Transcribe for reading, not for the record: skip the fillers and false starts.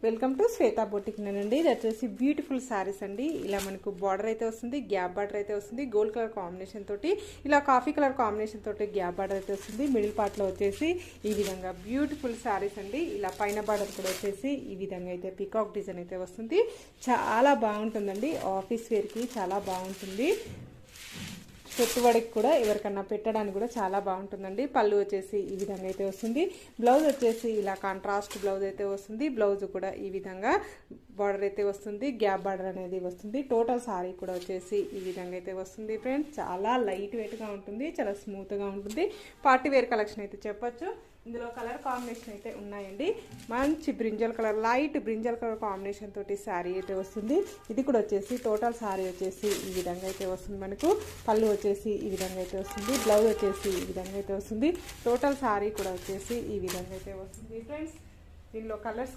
Welcome to Shweta boutique నండి. ఇది వచ్చేసి బ్యూటిఫుల్ శారీస్ అండి. ఇలా మనకు బార్డర్ అయితే వస్తుంది, గ్యాప్ బార్డర్ అయితే వస్తుంది, గోల్డ్ కలర్ కాంబినేషన్ తోటి, ఇలా కాఫీ కలర్ కాంబినేషన్ తోటి గ్యాప్ బార్డర్ అయితే వస్తుంది. మిడిల్ పార్ట్ లో వచ్చేసి ఈ విధంగా బ్యూటిఫుల్ శారీస్ అండి. ఇలా పైన బార్డర్ కూడా వచ్చేసి ఈ విధంగా అయితే పికాక్ డిజైన్ అయితే వస్తుంది. చాలా బాగుంటుందండి, ఆఫీస్ వేర్ కి చాలా బాగుంటుంది. పెట్టుబడికి కూడా ఎవరికన్నా పెట్టడానికి కూడా చాలా బాగుంటుందండి. పళ్ళు వచ్చేసి ఈ విధంగా అయితే వస్తుంది. బ్లౌజ్ వచ్చేసి ఇలా కాంట్రాస్ట్ బ్లౌజ్ అయితే వస్తుంది. బ్లౌజ్ కూడా ఈ విధంగా బార్డర్ అయితే వస్తుంది, గ్యాప్ బార్డర్ అనేది వస్తుంది. టోటల్ సారీ కూడా వచ్చేసి ఈ విధంగా అయితే వస్తుంది ఫ్రెండ్స్. చాలా లైట్ వెయిట్గా ఉంటుంది, చాలా స్మూత్గా ఉంటుంది. పార్టీ వేర్ కలెక్షన్ అయితే చెప్పొచ్చు. ఇందులో కలర్ కాంబినేషన్ అయితే ఉన్నాయండి. మంచి brinjal colour, light brinjal colour combination తోటి శారీ అయితే వస్తుంది. ఇది కూడా వచ్చేసి టోటల్ శారీ వచ్చేసి ఈ విధంగా అయితే వస్తుంది. మనకు పళ్ళు వచ్చేసి ఈ విధంగా అయితే వస్తుంది, బ్లౌజ్ వచ్చేసి ఈ విధంగా అయితే వస్తుంది. టోటల్ శారీ కూడా వచ్చేసి ఈ విధంగా అయితే వస్తుంది ఫ్రెండ్స్. దీనిలో కలర్స్